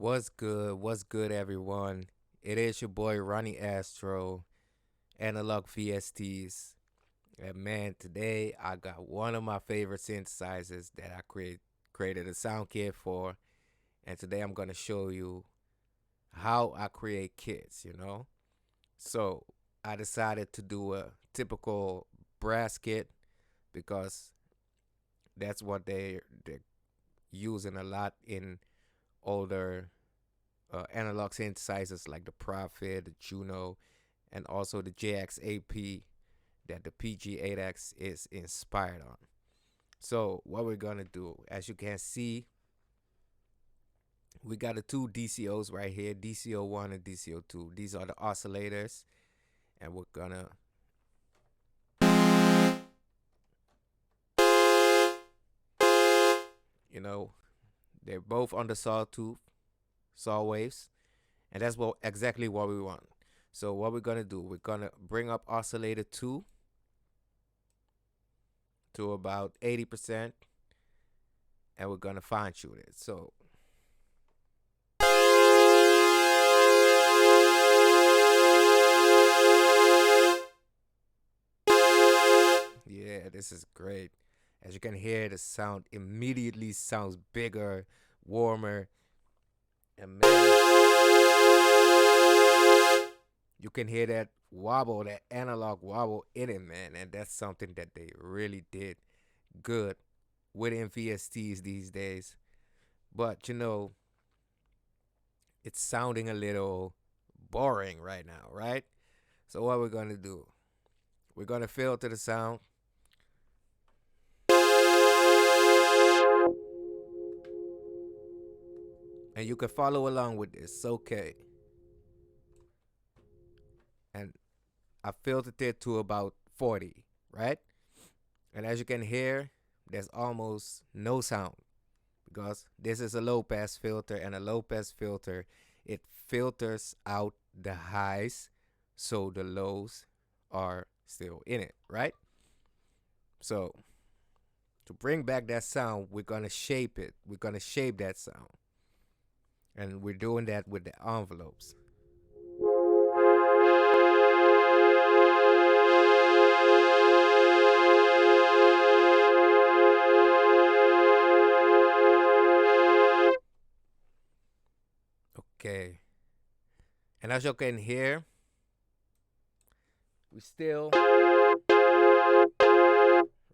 What's good? What's good, everyone? It is your boy Ronnie Astro, Analog VSTs. And man, today I got one of my favorite synthesizers that I created a sound kit for. And today I'm gonna show you how I create kits. So I decided to do a typical brass kit because that's what they're using a lot in older analog synthesizers like the Prophet, the Juno, and also the JX-8P that the PG-8X is inspired on. So what we're gonna do, as you can see, we got the two DCOs right here, DCO1 and DCO2. These are the oscillators, and we're gonna you know they're both on the sawtooth saw waves, and that's exactly what we want. So what we're gonna do, we're gonna bring up oscillator 2 to about 80%, and we're gonna fine tune it. So yeah, this is great. As you can hear, the sound immediately sounds bigger, warmer, and man, you can hear that wobble, that analog wobble in it, man. And that's something that they really did good within VSTs these days. But it's sounding a little boring right now, right? So what we're gonna do, we're gonna filter the sound. And you can follow along with this, okay? And I filtered it to about 40, right? And as you can hear, there's almost no sound because this is a low pass filter, and a low pass filter, it filters out the highs so the lows are still in it, right? So to bring back that sound, we're gonna shape it. We're gonna shape that sound. And we're doing that with the envelopes. Okay. And as you can hear, we still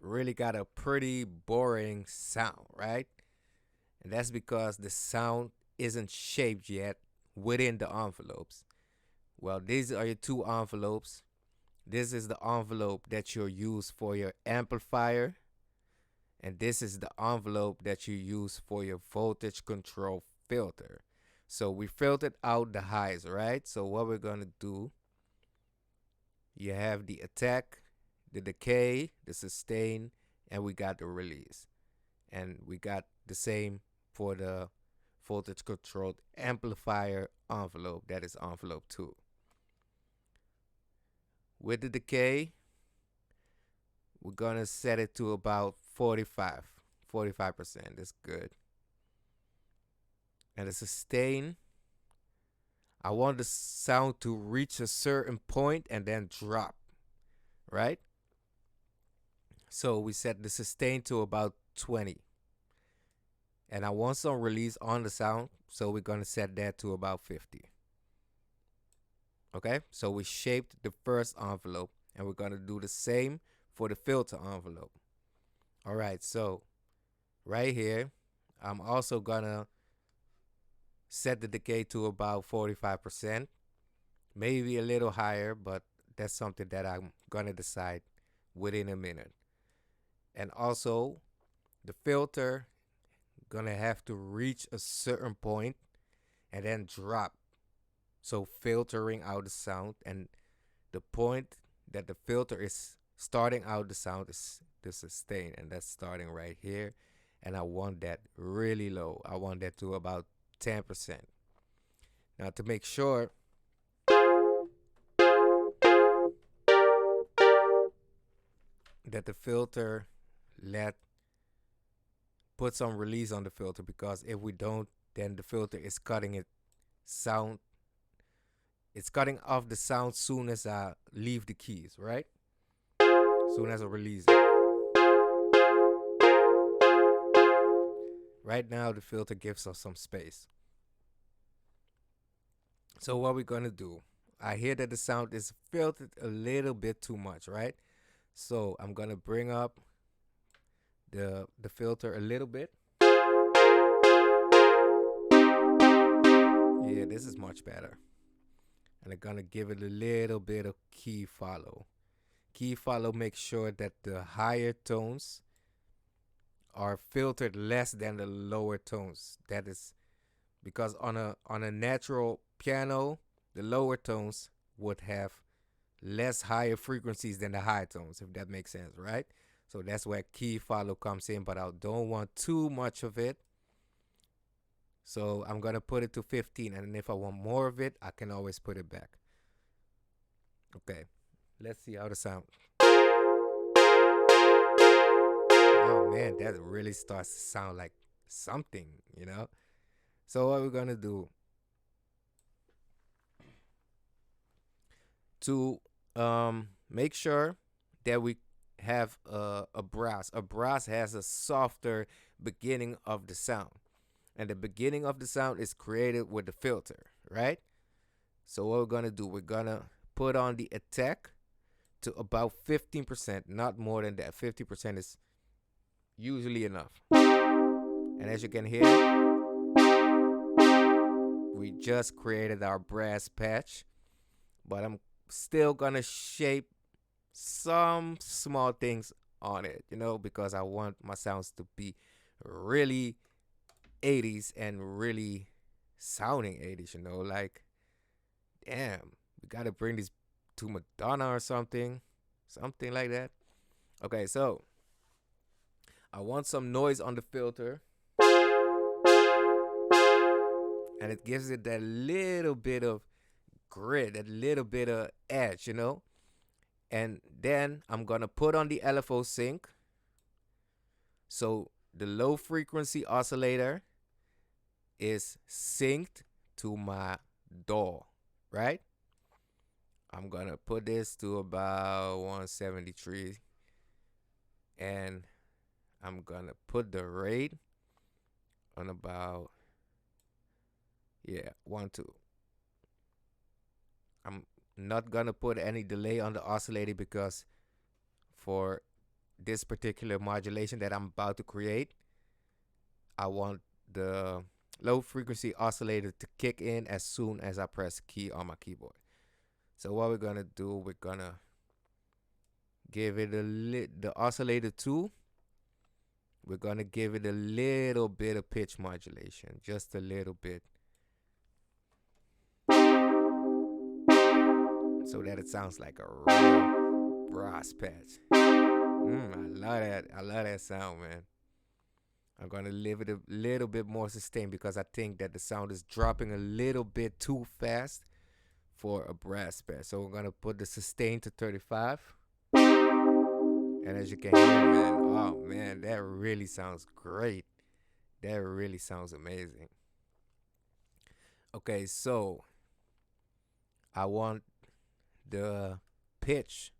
really got a pretty boring sound, right? And that's because the sound isn't shaped yet within the envelopes. Well, these are your two envelopes. This is the envelope that you'll use for your amplifier, and this is the envelope that you use for your voltage control filter. So we filtered out the highs, right? So what we're gonna do, you have the attack, the decay, the sustain, and we got the release. And we got the same for the voltage controlled amplifier envelope, that is envelope 2. With the decay, we're gonna set it to about 45%. That's good. And the sustain, I want the sound to reach a certain point and then drop, right? So we set the sustain to about 20. And I want some release on the sound, so we're gonna set that to about 50. Okay, so we shaped the first envelope, and we're gonna do the same for the filter envelope. All right, so right here, I'm also gonna set the decay to about 45%, maybe a little higher, but that's something that I'm gonna decide within a minute. And also, the filter gonna have to reach a certain point and then drop. So filtering out the sound, and the point that the filter is starting out the sound is the sustain, and that's starting right here. And I want that really low. I want that to about 10%. Now to make sure that the filter put some release on the filter, because if we don't then the filter is cutting it sound. It's cutting off the sound soon as I leave the keys, right? Soon as I release it. Right now, the filter gives us some space. So what we're gonna do? I hear that the sound is filtered a little bit too much, right? So I'm gonna bring up the filter a little bit. Yeah, this is much better. And I'm gonna give it a little bit of key follow. Key follow makes sure that the higher tones are filtered less than the lower tones. That is because on a natural piano, the lower tones would have less higher frequencies than the high tones, if that makes sense, right? So that's where key follow comes in, but I don't want too much of it. So I'm gonna put it to 15, and if I want more of it, I can always put it back. Okay, let's see how the sound. Oh man, that really starts to sound like something, you know? So what we're gonna do to make sure that we have a brass. A brass has a softer beginning of the sound, and the beginning of the sound is created with the filter, right? So what we're gonna do, we're gonna put on the attack to about 15%, not more than that. 50% is usually enough. And as you can hear, we just created our brass patch, but I'm still gonna shape some small things on it, you know, because I want my sounds to be really 80s and really sounding 80s, you know, like, damn, we gotta bring this to Madonna or something like that. Okay, so I want some noise on the filter, and it gives it that little bit of grit, that little bit of edge, you know. And then I'm gonna put on the LFO sync, so the low frequency oscillator is synced to my DAW, right? I'm gonna put this to about 173, and I'm gonna put the rate on about 1-2. I'm not gonna put any delay on the oscillator because for this particular modulation that I'm about to create, I want the low frequency oscillator to kick in as soon as I press key on my keyboard. So what we're gonna do, we're gonna give it the oscillator 2. We're gonna give it a little bit of pitch modulation, just a little bit, so that it sounds like a real brass patch. I love that. I love that sound, man. I'm gonna leave it a little bit more sustained because I think that the sound is dropping a little bit too fast for a brass patch. So we're gonna put the sustain to 35. And as you can hear, man, oh man, that really sounds great. That really sounds amazing. Okay, so I want the pitch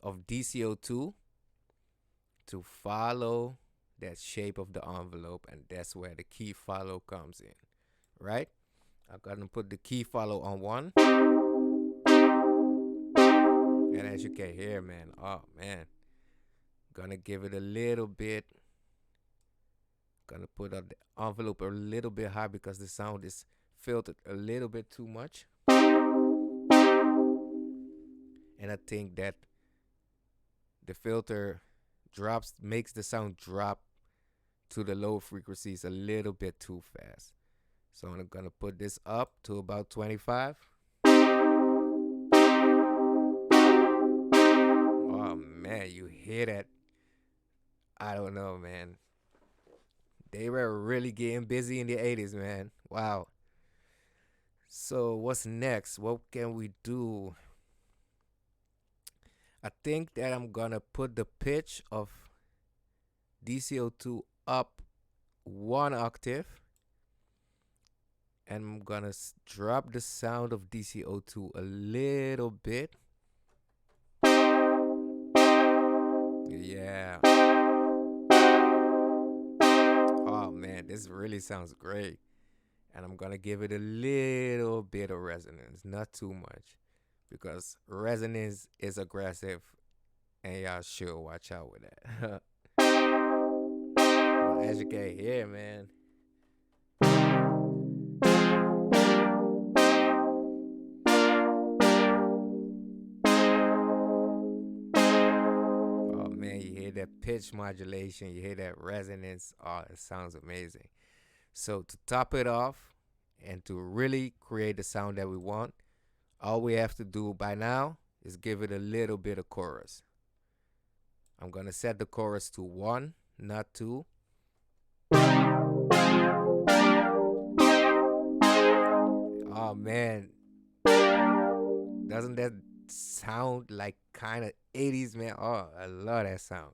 of DCO2 to follow that shape of the envelope, and that's where the key follow comes in, right? I'm gonna put the key follow on 1. And as you can hear, man, oh man, gonna give it a little bit. Gonna put up the envelope a little bit high because the sound is filtered a little bit too much. And I think that the filter makes the sound drop to the low frequencies a little bit too fast. So I'm gonna put this up to about 25. Oh man, you hear that? I don't know, man. They were really getting busy in the 80s, man. Wow. So what's next? What can we do? I think that I'm gonna put the pitch of DCO2 up 1 octave, And I'm gonna drop the sound of DC02 a little bit. Yeah. Oh man, this really sounds great. And I'm gonna give it a little bit of resonance, not too much, because resonance is aggressive, and y'all should watch out with that. Well, as you can hear, man. Oh man, you hear that pitch modulation, you hear that resonance. Oh, it sounds amazing. So to top it off and to really create the sound that we want, all we have to do by now is give it a little bit of chorus. I'm gonna set the chorus to 1, not 2. Oh man, doesn't that sound like kind of 80s, man? Oh, I love that sound.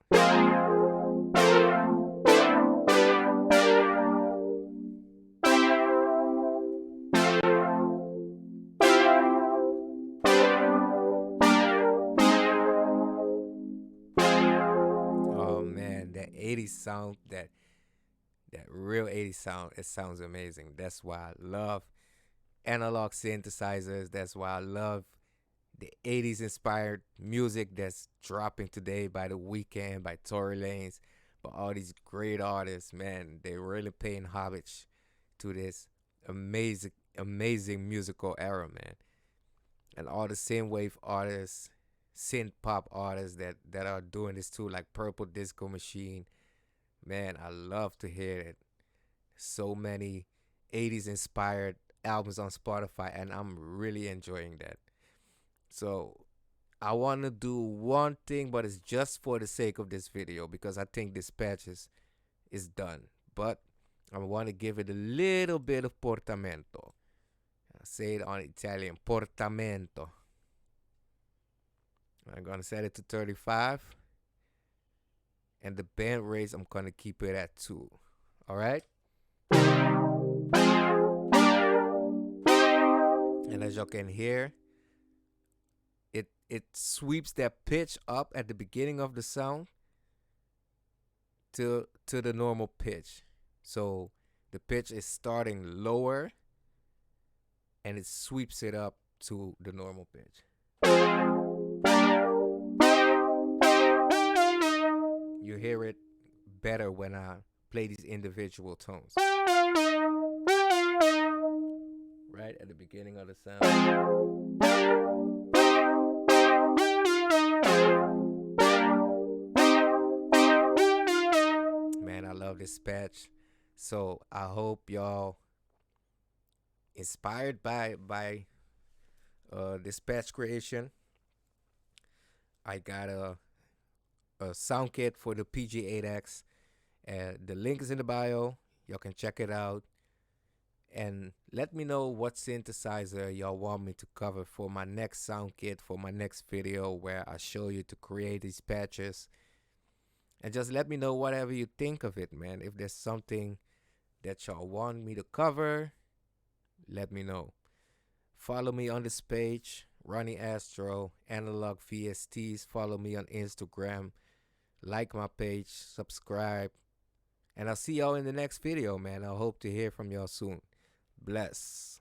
Oh man, that 80s sound, that real 80s sound, it sounds amazing. That's why I love analog synthesizers. That's why I love the 80s inspired music that's dropping today by The Weeknd, by Tory Lanez, by all these great artists, man. They're really paying homage to this amazing musical era, man. And all the synthwave artists, synth pop artists that are doing this too, like Purple Disco Machine. Man, I love to hear it. So many 80s inspired albums on Spotify, and I'm really enjoying that. So I want to do one thing, but it's just for the sake of this video because I think this patch is done. But I want to give it a little bit of portamento. I say it on Italian, portamento. I'm going to set it to 35. And the band rates, I'm going to keep it at 2. All right? And as you can hear, it sweeps that pitch up at the beginning of the sound to the normal pitch. So the pitch is starting lower and it sweeps it up to the normal pitch. You hear it better when I play these individual tones. Right at the beginning of the sound. Man, I love this patch. So I hope y'all inspired by this patch creation. I got a sound kit for the PG-8X. The link is in the bio. Y'all can check it out. And let me know what synthesizer y'all want me to cover for my next sound kit, for my next video where I show you to create these patches. And just let me know whatever you think of it, man. If there's something that y'all want me to cover, let me know. Follow me on this page, Ronnie Astro, MLVST. Follow me on Instagram. Like my page, subscribe. And I'll see y'all in the next video, man. I hope to hear from y'all soon. Bless.